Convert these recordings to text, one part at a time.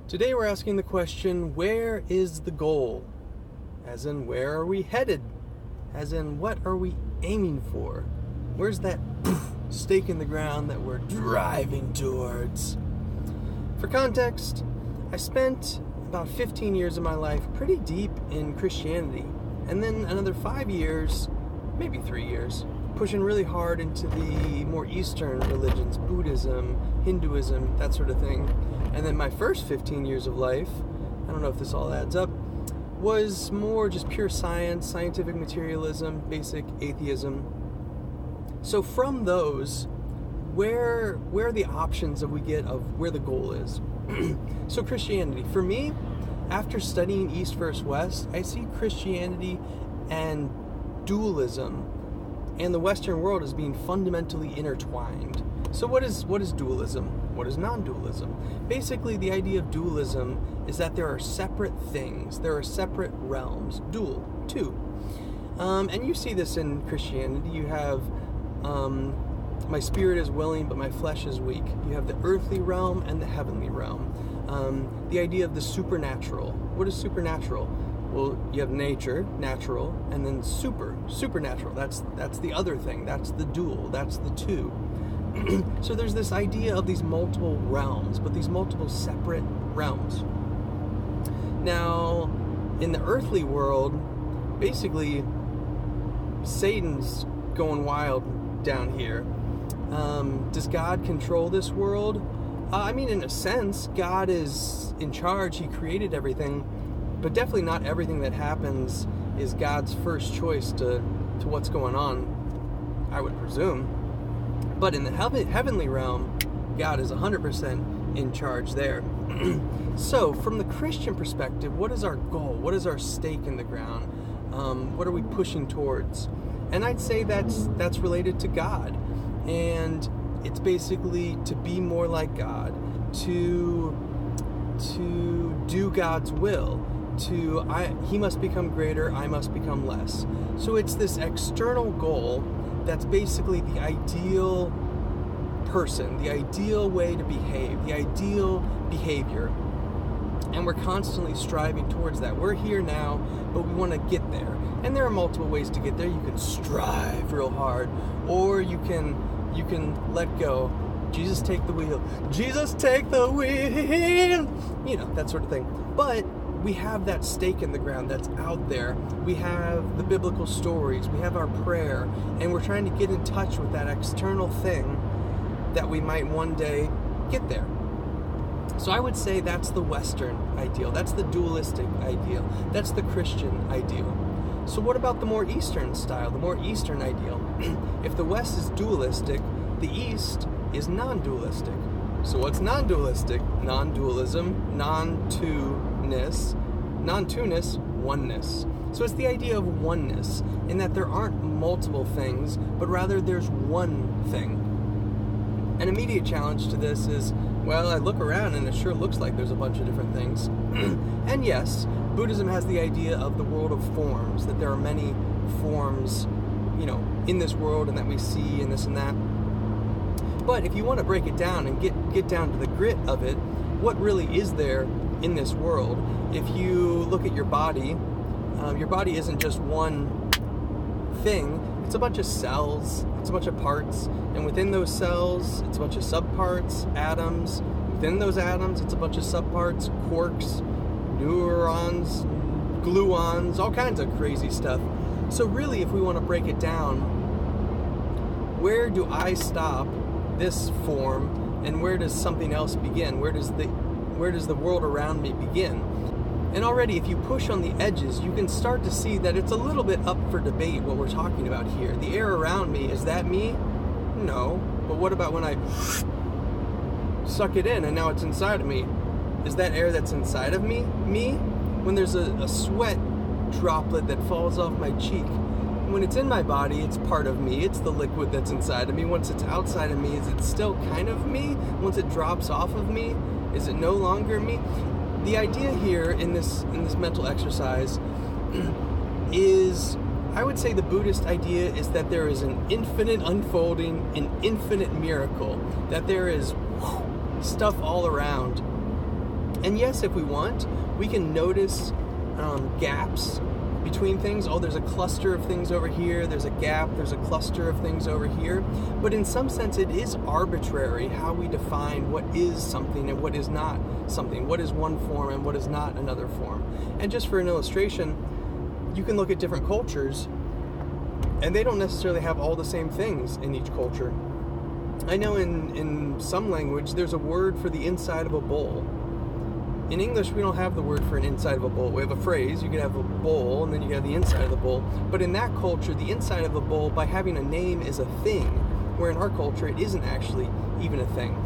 Today we're asking the question, where is the goal? As in, where are we headed? As in, what are we aiming for? Where's that stake in the ground that we're driving towards? For context, I spent about 15 years of my life pretty deep in Christianity, and then another 5 years, maybe 3 years, pushing really hard into the more Eastern religions, Buddhism, Hinduism, that sort of thing. And then my first 15 years of life, I don't know if this all adds up, was more just pure science, scientific materialism, basic atheism. So from those, where are the options that we get of where the goal is? So Christianity, for me, after studying East versus West, I see Christianity and dualism and the Western world as being fundamentally intertwined. So what is dualism? What is non-dualism? Basically, the idea of dualism is that there are separate things, there are separate realms, dual, two. And you see this in Christianity. You have my spirit is willing, but my flesh is weak. You have the earthly realm and the heavenly realm. The idea of the supernatural. What is supernatural? Well, you have nature, natural, and then supernatural. That's the other thing. That's the dual. That's the two. So there's this idea of these multiple realms, but these multiple separate realms. Now, in the earthly world, basically, Satan's going wild down here. Does God control this world? I mean, in a sense, God is in charge. He created everything, but definitely not everything that happens is God's first choice to what's going on, I would presume. But in the heavenly realm, God is 100% in charge there. So, from the Christian perspective, what is our goal? What is our stake in the ground? What are we pushing towards? And I'd say that's related to God. And it's basically to be more like God, to do God's will, He must become greater, I must become less. So it's this external goal that's basically the ideal person, the ideal way to behave, the ideal behavior. And we're constantly striving towards that. We're here now, but we want to get there. And there are multiple ways to get there. You can strive real hard, or you can let go. Jesus, take the wheel. Jesus, take the wheel. You know, that sort of thing. But we have that stake in the ground that's out there. We have the biblical stories. We have our prayer. And we're trying to get in touch with that external thing that we might one day get there. So I would say that's the Western ideal. That's the dualistic ideal. That's the Christian ideal. So what about the more Eastern style, the more Eastern ideal? If the West is dualistic, the East is non-dualistic. So what's non-dualistic? Non-dualism, non-two-ness, oneness. So it's the idea of oneness, in that there aren't multiple things, but rather there's one thing. An immediate challenge to this is, well, I look around and it sure looks like there's a bunch of different things. And yes, Buddhism has the idea of the world of forms, that there are many forms, in this world, and that we see and this and that. But if you want to break it down and get down to the grit of it, what really is there in this world? If you look at your body isn't just one thing. It's a bunch of cells, it's a bunch of parts, and within those cells, it's a bunch of subparts, atoms. Within those atoms, it's a bunch of subparts, quarks, neurons, gluons, all kinds of crazy stuff. So really, if we want to break it down, where do I stop this form, and where does something else begin? Where does the world around me begin? And already, if you push on the edges, you can start to see that it's a little bit up for debate what we're talking about here. The air around me, is that me? No. But what about when I suck it in and now it's inside of me? Is that air that's inside of me? Me? When there's a sweat droplet that falls off my cheek, when it's in my body, it's part of me. It's the liquid that's inside of me. Once it's outside of me, is it still kind of me? Once it drops off of me, is it no longer me? The idea here in this mental exercise is, I would say the Buddhist idea is that there is an infinite unfolding, an infinite miracle, that there is stuff all around. And yes, if we want, we can notice gaps between things. Oh, there's a cluster of things over here, there's a gap, there's a cluster of things over here. But in some sense, it is arbitrary how we define what is something and what is not something, what is one form and what is not another form. And just for an illustration, you can look at different cultures, and they don't necessarily have all the same things in each culture. I know in some language, there's a word for the inside of a bowl. In English, we don't have the word for an inside of a bowl. We have a phrase, you could have a bowl, and then you have the inside of the bowl. But in that culture, the inside of a bowl, by having a name, is a thing, where in our culture, it isn't actually even a thing.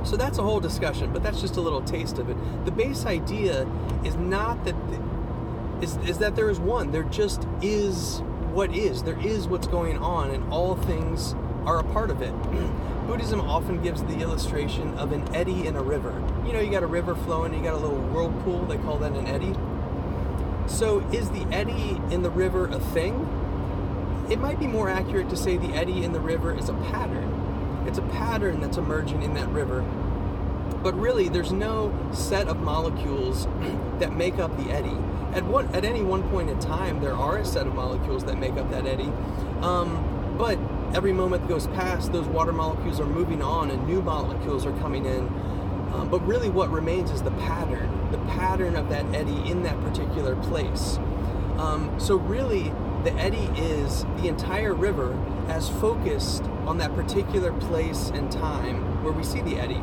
So that's a whole discussion, but that's just a little taste of it. The base idea is not that, is that there is one. There just is what is. There is what's going on, and all things are a part of it. Buddhism often gives the illustration of an eddy in a river. You know, you got a river flowing, you got a little whirlpool, they call that an eddy. So is the eddy in the river a thing? It might be more accurate to say the eddy in the river is a pattern. It's a pattern that's emerging in that river. But really, there's no set of molecules that make up the eddy. At any one point in time, there are a set of molecules that make up that eddy. But every moment that goes past, those water molecules are moving on and new molecules are coming in. But really what remains is the pattern of that eddy in that particular place. So really, the eddy is the entire river as focused on that particular place and time where we see the eddy.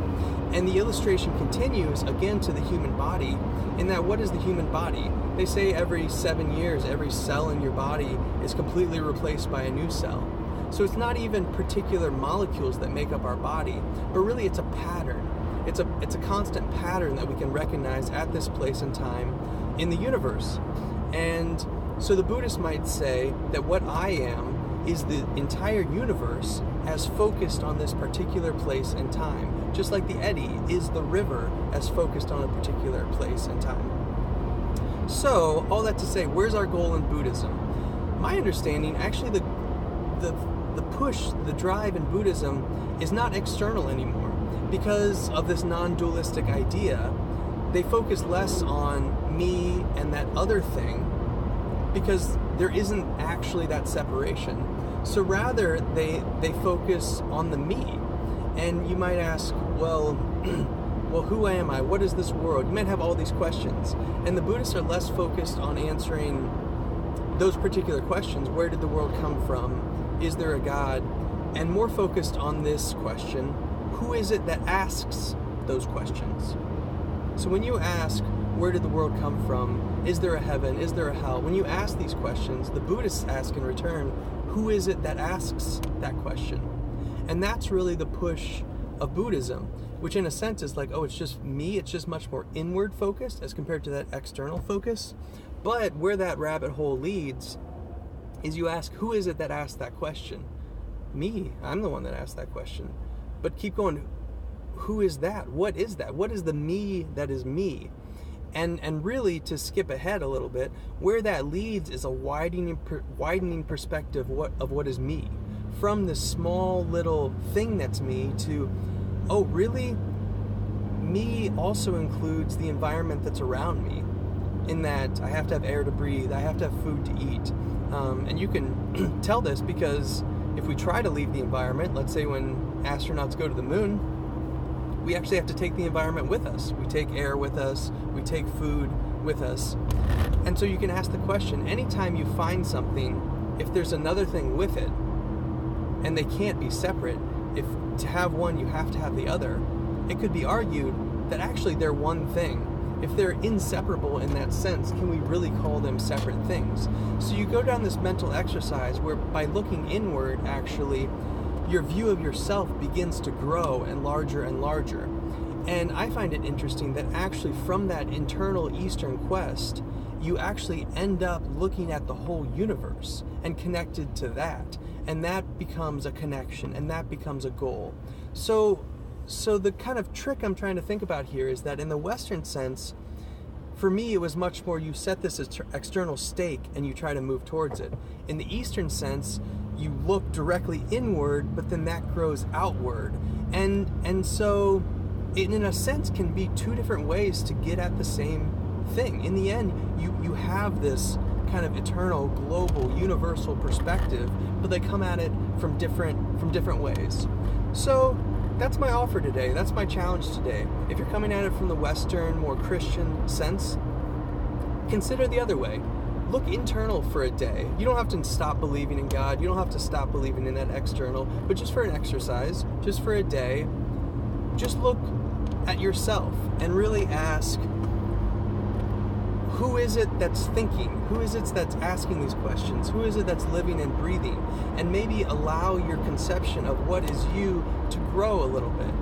And the illustration continues again to the human body, in that what is the human body? They say every 7 years, every cell in your body is completely replaced by a new cell. So it's not even particular molecules that make up our body, but really it's a pattern. It's a constant pattern that we can recognize at this place and time in the universe. And so the Buddhist might say that what I am is the entire universe as focused on this particular place and time, just like the eddy is the river as focused on a particular place and time. So all that to say, where's our goal in Buddhism? My understanding, actually the push, the drive in Buddhism is not external anymore. Because of this non-dualistic idea, they focus less on me and that other thing, because there isn't actually that separation. So rather, they focus on the me. And you might ask, well, who am I? What is this world? You might have all these questions. And the Buddhists are less focused on answering those particular questions. Where did the world come from? Is there a God? And more focused on this question, who is it that asks those questions? So when you ask, where did the world come from? Is there a heaven? Is there a hell? When you ask these questions, the Buddhists ask in return, who is it that asks that question? And that's really the push of Buddhism, which in a sense is like, oh, it's just me. It's just much more inward focused as compared to that external focus. But where that rabbit hole leads is you ask, who is it that asked that question? Me. I'm the one that asked that question. But keep going, who is that? What is that? What is the me that is me? And really, to skip ahead a little bit, where that leads is a widening perspective of what is me. From this small little thing that's me to, oh, really? Me also includes the environment that's around me, in that I have to have air to breathe, I have to have food to eat. And you can tell this because if we try to leave the environment, let's say when astronauts go to the moon, we actually have to take the environment with us. We take air with us, we take food with us. And so you can ask the question, anytime you find something, if there's another thing with it, and they can't be separate, if to have one you have to have the other, it could be argued that actually they're one thing. If they're inseparable in that sense, can we really call them separate things? So you go down this mental exercise where by looking inward, actually, your view of yourself begins to grow and larger and larger. And I find it interesting that actually from that internal Eastern quest, you actually end up looking at the whole universe and connected to that. And that becomes a connection, and that becomes a goal. So the kind of trick I'm trying to think about here is that in the Western sense, for me, it was much more you set this external stake and you try to move towards it. In the Eastern sense, you look directly inward, but then that grows outward. And so it in a sense can be two different ways to get at the same thing. In the end, you have this kind of eternal, global, universal perspective, but they come at it from different ways. So that's my offer today. That's my challenge today. If you're coming at it from the Western, more Christian sense, consider the other way. Look internal for a day. You don't have to stop believing in God. You don't have to stop believing in that external, but just for an exercise, just for a day, just look at yourself and really ask, who is it that's thinking? Who is it that's asking these questions? Who is it that's living and breathing? And maybe allow your conception of what is you to grow a little bit.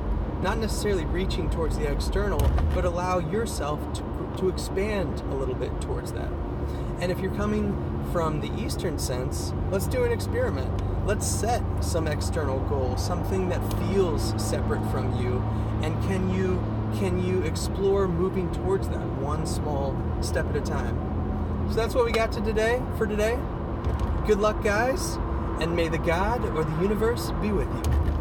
Not necessarily reaching towards the external, but allow yourself to expand a little bit towards that. And if you're coming from the Eastern sense, let's do an experiment. Let's set some external goal, something that feels separate from you, and can you explore moving towards that one small step at a time. So that's what we got for today. Good luck, guys, and may the God or the universe be with you.